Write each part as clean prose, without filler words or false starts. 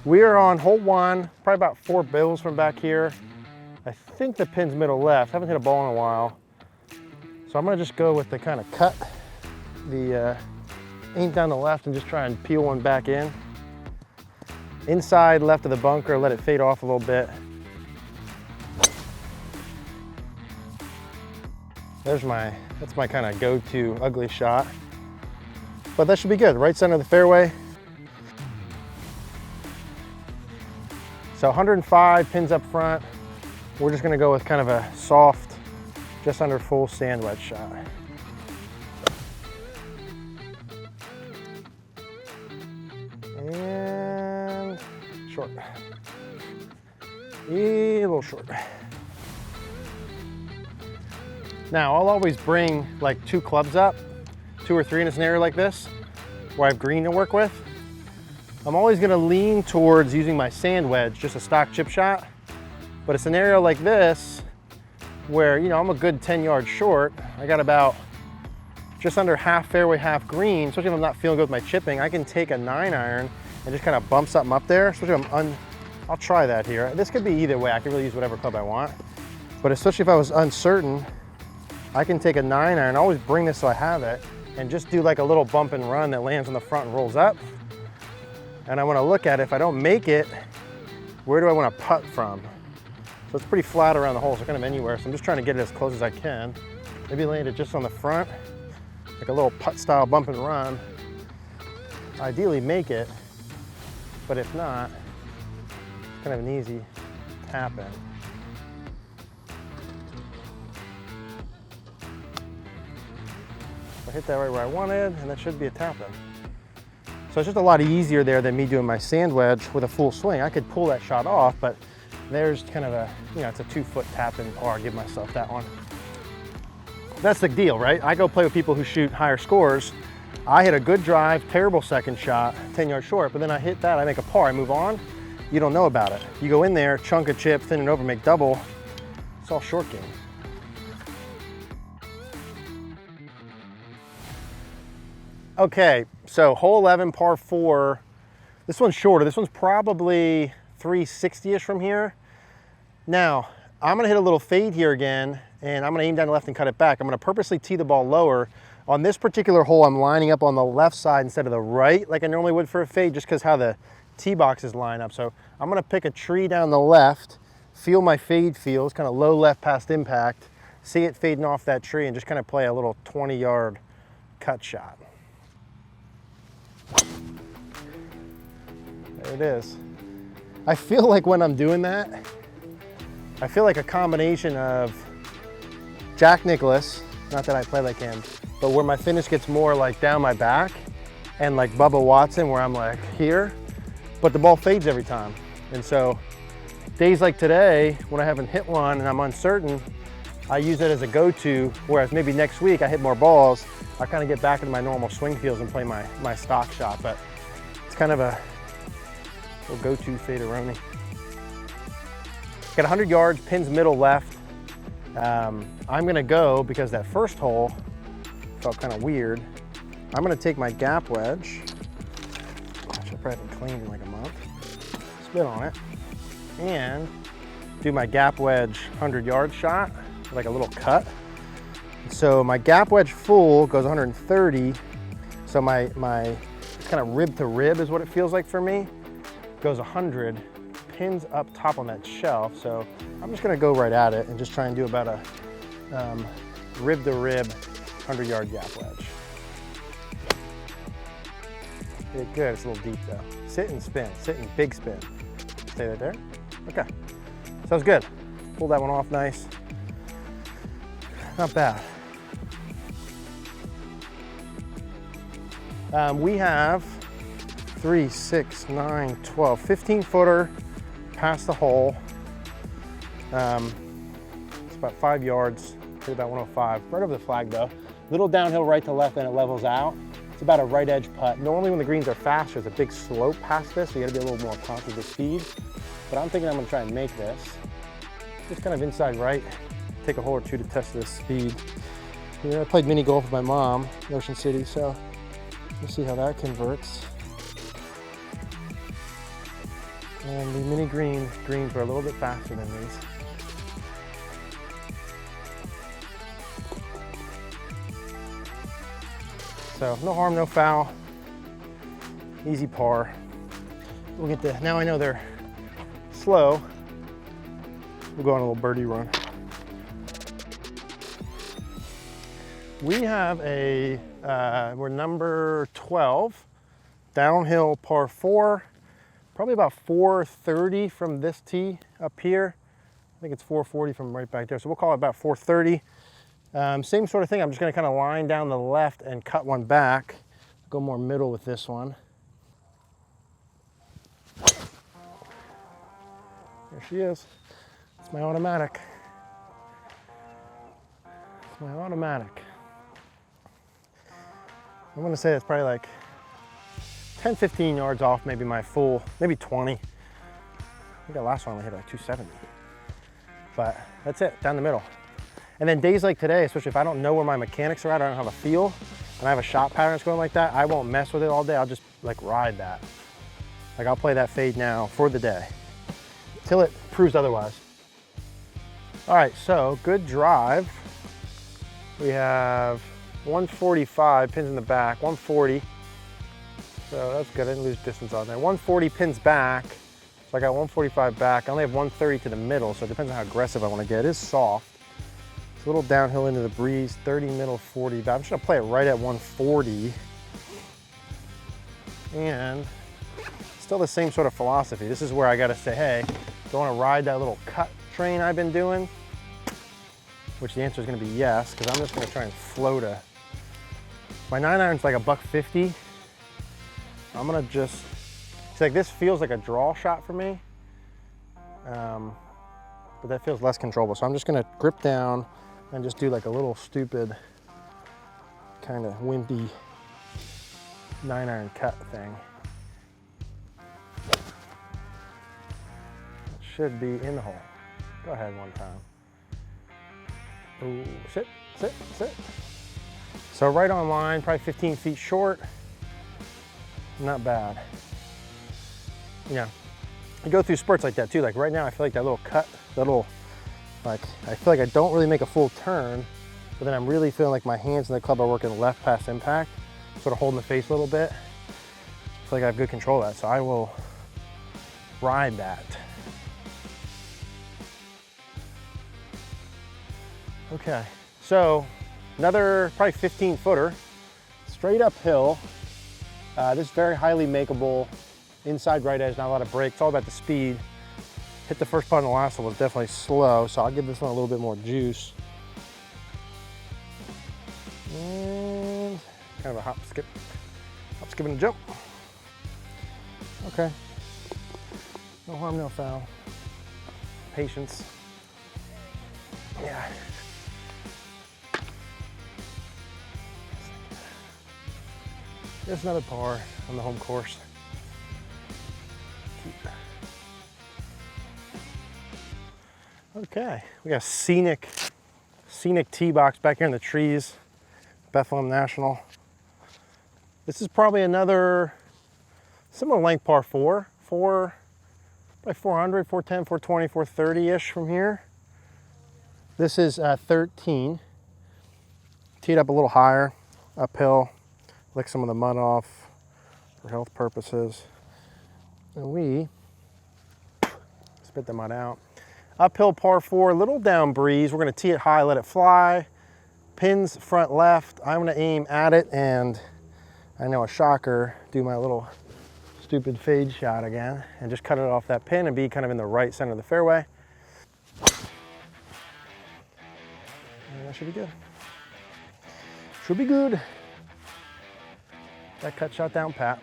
We are on hole 1, probably about 4 bills from back here. I think the pin's middle left. Haven't hit a ball in a while. So I'm gonna just go with the kind of cut, the aim down the left and just try and peel one back in. Inside left of the bunker, let it fade off a little bit. That's my kind of go-to ugly shot. But that should be good, right center of the fairway. So 105 pins up front. We're just gonna go with kind of a soft, just under full sand wedge shot. And short. A little short. Now, I'll always bring like 2 clubs up, 2 or 3 in a scenario like this, where I have green to work with. I'm always gonna lean towards using my sand wedge, just a stock chip shot. But a scenario like this, where I'm a good 10 yards short, I got about just under half fairway, half green, especially if I'm not feeling good with my chipping, I can take a 9-iron and just kind of bump something up there, especially if I'll try that here. This could be either way, I can really use whatever club I want. But especially if I was uncertain, I can take a 9-iron, I always bring this so I have it, and just do like a little bump and run that lands on the front and rolls up. And I wanna look at it, if I don't make it, where do I wanna putt from? So it's pretty flat around the hole, so kind of anywhere. So I'm just trying to get it as close as I can. Maybe land it just on the front, like a little putt style bump and run. Ideally make it, but if not, it's kind of an easy tap in. I hit that right where I wanted, and that should be a tap in. So it's just a lot easier there than me doing my sand wedge with a full swing. I could pull that shot off, but there's kind of a, it's a 2-foot tap in par. I'll give myself that one. That's the deal, right? I go play with people who shoot higher scores. I hit a good drive, terrible second shot, 10 yards short, but then I hit that, I make a par, I move on. You don't know about it. You go in there, chunk a chip, thin it over, make double. It's all short game. Okay, so hole 11, par 4. This one's shorter. This one's probably 360-ish from here. Now, I'm gonna hit a little fade here again, and I'm gonna aim down the left and cut it back. I'm gonna purposely tee the ball lower. On this particular hole, I'm lining up on the left side instead of the right, like I normally would for a fade, just because how the tee boxes line up. So I'm gonna pick a tree down the left, feel my fade feels, kind of low left past impact, see it fading off that tree, and just kind of play a little 20-yard cut shot. There it is. I feel like when I'm doing that, I feel like a combination of Jack Nicklaus, not that I play like him, but where my finish gets more like down my back, and like Bubba Watson where I'm like here, but the ball fades every time. And so days like today, when I haven't hit one and I'm uncertain, I use it as a go-to, whereas maybe next week I hit more balls, I kind of get back into my normal swing feels and play my stock shot. But it's kind of a little go-to fade-a-roni. Got 100 yards, pins middle left. I'm gonna go, because that first hole felt kind of weird, I'm gonna take my gap wedge, which I probably haven't cleaned in like a month, spit on it, and do my gap wedge 100-yard shot, like a little cut. So my gap wedge full goes 130, so my kind of rib to rib is what it feels like for me, goes 100, pins up top on that shelf. So I'm just gonna go right at it and just try and do about a rib to rib 100-yard gap wedge. Okay, good, it's a little deep though. Sit and spin, sit and big spin. Stay right there, okay. Sounds good. Pull that one off nice. Not bad. We have 3, 6, 9, 12, 15-footer past the hole. It's about 5 yards, hit about 105, right over the flag though. Little downhill right to left and it levels out. It's about a right edge putt. Normally when the greens are fast, there's a big slope past this, so you gotta be a little more conscious of the speed. But I'm thinking I'm gonna try and make this. Just kind of inside right, take a hole or two to test this speed. You know, I played mini golf with my mom in Ocean City, so we'll see how that converts. And the mini greens are a little bit faster than these. So no harm, no foul. Easy par. We'll get the, now I know they're slow. We'll go on a little birdie run. We have a, we're number 12, downhill par 4, probably about 430 from this tee up here. I think it's 440 from right back there, so we'll call it about 430. Same sort of thing, I'm just gonna kind of line down the left and cut one back. Go more middle with this one. There she is. It's my automatic. It's my automatic. I'm gonna say it's probably like 10, 15 yards off, maybe my full, maybe 20. I think the last one I hit like 270. But that's it, down the middle. And then days like today, especially if I don't know where my mechanics are at, I don't have a feel, and I have a shot pattern that's going like that, I won't mess with it all day. I'll just like ride that. Like I'll play that fade now for the day, till it proves otherwise. All right, so good drive. We have 145 pins in the back, 140. So that's good, I didn't lose distance on there. 140 pins back, so I got 145 back. I only have 130 to the middle, so it depends on how aggressive I want to get. It is soft. It's a little downhill into the breeze, 30 middle, 40 back. I'm just gonna play it right at 140. And still the same sort of philosophy. This is where I gotta say, hey, do I wanna ride that little cut train I've been doing? Which the answer is gonna be yes, because I'm just gonna try and float a, my 9-iron's like $150. I'm gonna just, it's like this feels like a draw shot for me, but that feels less controllable. So I'm just gonna grip down and just do like a little stupid kind of wimpy 9-iron cut thing. It should be in the hole. Go ahead one time. Ooh, sit, sit, sit. So right on line, probably 15 feet short. Not bad. You know, I go through spurts like that too. Like right now, I feel like that little cut, that little, like, I feel like I don't really make a full turn, but then I'm really feeling like my hands and the club are working left past impact, sort of holding the face a little bit. I feel like I have good control of that, so I will ride that. Okay, so another probably 15 footer, straight uphill. This is very highly makeable. Inside right edge, not a lot of break. It's all about the speed. Hit the first putt on the last one was definitely slow, so I'll give this one a little bit more juice. And kind of a hop, skip, and a jump. Okay. No harm, no foul. Patience. Yeah. There's another par on the home course. Okay, we got a scenic tee box back here in the trees, Bethlehem National. This is probably another similar length par 4, probably 400, 410, 420, 430-ish from here. This is 13. Teed up a little higher, uphill. Lick some of the mud off for health purposes. And we spit the mud out. Uphill par 4, little down breeze. We're gonna tee it high, let it fly. Pins front left. I'm gonna aim at it and, I know a shocker, do my little stupid fade shot again and just cut it off that pin and be kind of in the right center of the fairway. And that should be good. Should be good. That cut shot down pat.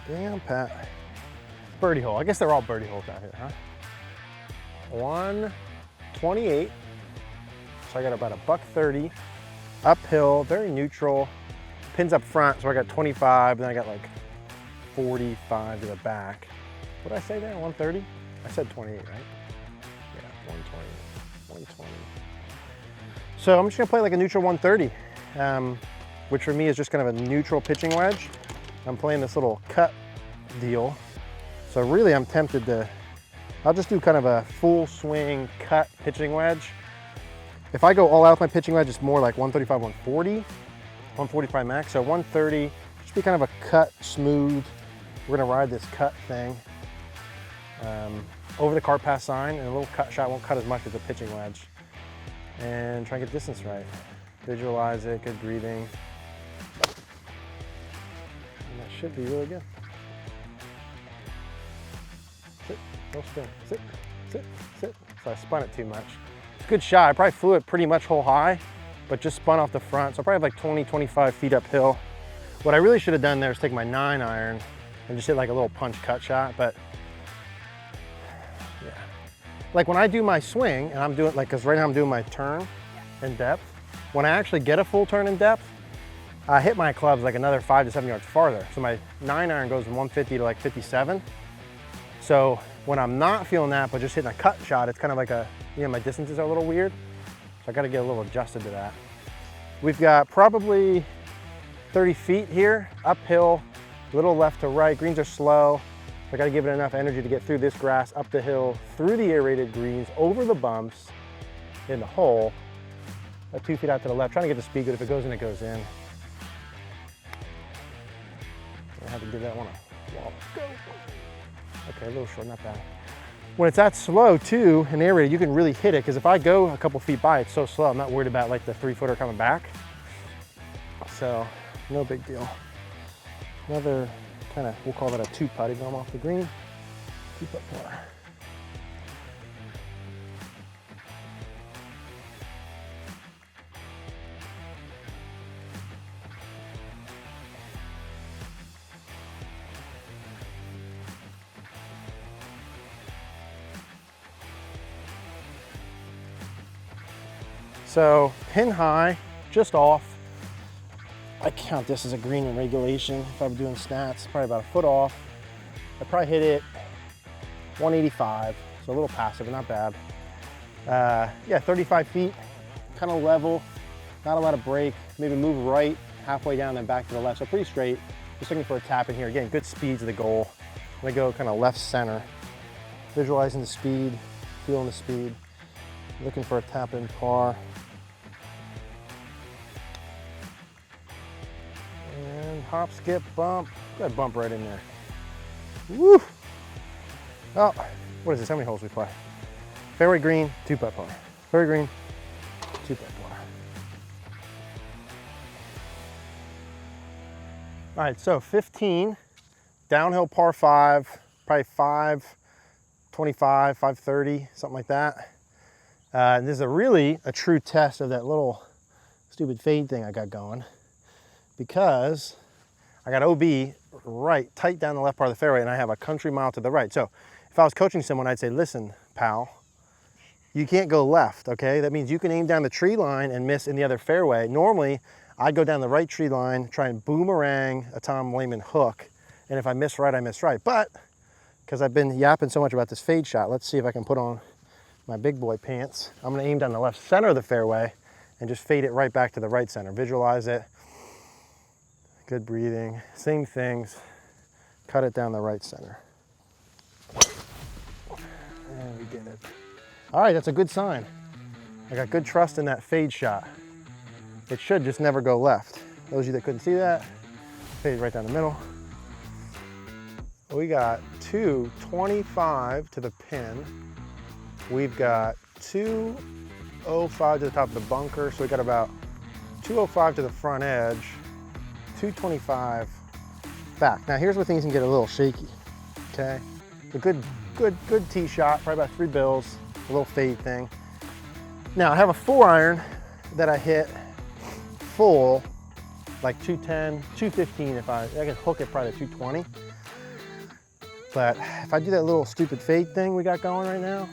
Down pat. Birdie hole. I guess they're all birdie holes out here, huh? 128. So I got about $130. Uphill, very neutral. Pins up front, so I got 25, then I got like 45 to the back. What did I say there, 130? I said 28, right? Yeah, 120. So I'm just gonna play like a neutral 130, which for me is just kind of a neutral pitching wedge. I'm playing this little cut deal. So really I'm tempted to, I'll just do kind of a full swing cut pitching wedge. If I go all out with my pitching wedge, it's more like 135, 140, 145 max. So 130, just be kind of a cut, smooth. We're gonna ride this cut thing over the cart pass sign, and a little cut shot won't cut as much as a pitching wedge. And try and get distance right. Visualize it, good breathing. And that should be really good. Sit, no spin, sit, sit, sit. So I spun it too much. It's a good shot. I probably flew it pretty much hole high, but just spun off the front. So I probably have like 20, 25 feet uphill. What I really should have done there is take my 9-iron and just hit like a little punch cut shot, but yeah. Like when I do my swing, and I'm doing like, cause right now I'm doing my turn in depth. When I actually get a full turn in depth, I hit my clubs like another 5 to 7 yards farther. So my 9-iron goes from 150 to like 57. So when I'm not feeling that, but just hitting a cut shot, it's kind of like a, you know, my distances are a little weird. So I got to get a little adjusted to that. We've got probably 30 feet here, uphill, a little left to right. Greens are slow. I got to give it enough energy to get through this grass, up the hill, through the aerated greens, over the bumps, in the hole. 2 feet out to the left, trying to get the speed good. If it goes in, it goes in. I have to give that one a wall. Go. Okay, a little short, not bad. When it's that slow too, in aerated, you can really hit it, because if I go a couple feet by, it's so slow, I'm not worried about like the 3-footer coming back. So, no big deal. Another kind of, we'll call that a 2-putt, even though I'm off the green. 2-putt par. So pin high, just off. I count this as a green in regulation. If I'm doing stats, probably about a foot off. I probably hit it 185, so a little passive, but not bad. Yeah, 35 feet, kind of level, not a lot of break. Maybe move right halfway down, then back to the left. So pretty straight. Just looking for a tap in here. Again, good speed to the goal. I'm gonna go kind of left center. Visualizing the speed, feeling the speed. Looking for a tap in par. And hop, skip, bump. Go ahead, bump right in there. Woo! Oh, what is this? How many holes we play? Fairway green, 2-putt par. Fairway green, 2-putt par. All right, so 15, downhill par 5, probably 525, 530, something like that. And this is a true test of that little stupid fade thing I got going, because I got OB right, tight down the left part of the fairway, and I have a country mile to the right. So if I was coaching someone, I'd say, listen, pal, you can't go left, okay? That means you can aim down the tree line and miss in the other fairway. Normally, I'd go down the right tree line, try and boomerang a Tom Lehman hook, and if I miss right, I miss right. But, because I've been yapping so much about this fade shot, let's see if I can put on my big boy pants. I'm gonna aim down the left center of the fairway and just fade it right back to the right center. Visualize it. Good breathing. Same things. Cut it down the right center. And we did it. All right, that's a good sign. I got good trust in that fade shot. It should just never go left. Those of you that couldn't see that, fade right down the middle. We got 225 to the pin. We've got 205 to the top of the bunker, so we got about 205 to the front edge, 225 back. Now here's where things can get a little shaky, okay? A good tee shot, probably about 3 bills, a little fade thing. Now I have a 4-iron that I hit full, like 210, 215 if I can hook it probably to 220. But if I do that little stupid fade thing we got going right now,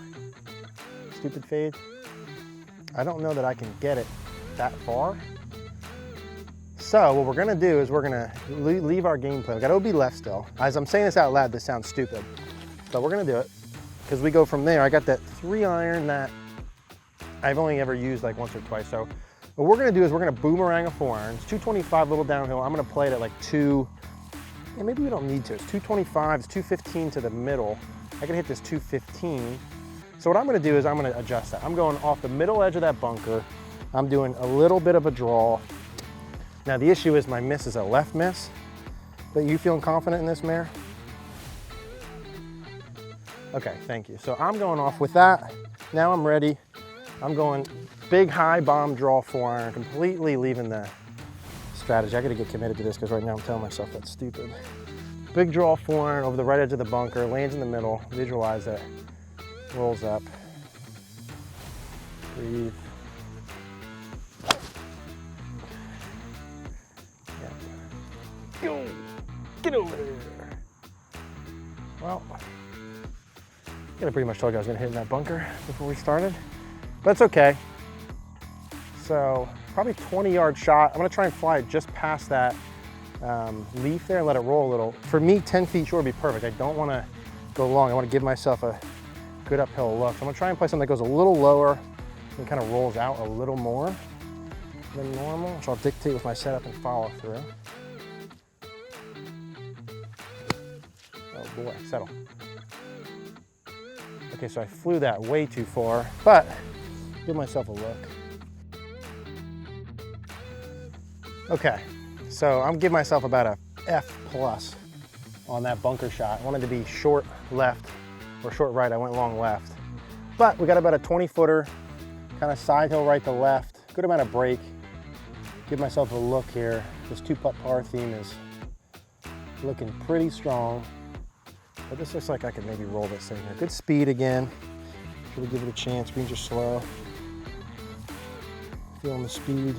stupid fade, I don't know that I can get it that far. So what we're gonna do is we're gonna leave our game plan. We got OB left still. As I'm saying this out loud, this sounds stupid, but we're gonna do it because we go from there. I got that 3-iron that I've only ever used like once or twice. So what we're gonna do is we're gonna boomerang a 4-iron. It's 225, little downhill. I'm gonna play it at like Yeah, maybe we don't need to. It's 225, it's 215 to the middle. I can hit this 215. So what I'm gonna do is I'm gonna adjust that. I'm going off the middle edge of that bunker. I'm doing a little bit of a draw. Now the issue is my miss is a left miss. But you feeling confident in this, Mare? Okay, thank you. So I'm going off with that. Now I'm ready. I'm going big high bomb draw 4-iron, completely leaving the strategy. I gotta get committed to this because right now I'm telling myself that's stupid. Big draw 4-iron over the right edge of the bunker, lands in the middle, visualize it, rolls up, breathe. Yeah. Go, get over there. Well, I pretty much told you I was gonna hit in that bunker before we started, but it's okay. So probably 20-yard shot. I'm gonna try and fly it just past that leaf there and let it roll a little. For me, 10 feet short would be perfect. I don't wanna go long. I wanna give myself a good uphill look. So I'm gonna try and play something that goes a little lower and kind of rolls out a little more than normal, which I'll dictate with my setup and follow through. Oh boy, settle. Okay, so I flew that way too far, but give myself a look. Okay, so I'm giving myself about a F+ on that bunker shot. I wanted to be short left or short right. I went long left. But we got about a 20-footer, kind of side hill right to left, good amount of break. Give myself a look here. This 2-putt par theme is looking pretty strong. But this looks like I could maybe roll this in here. Good speed again. Should we give it a chance? Greens are slow. Feeling the speed.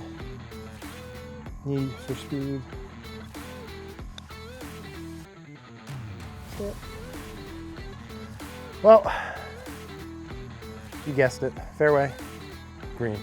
Need for speed. Yep. Well, you guessed it. Fairway, green.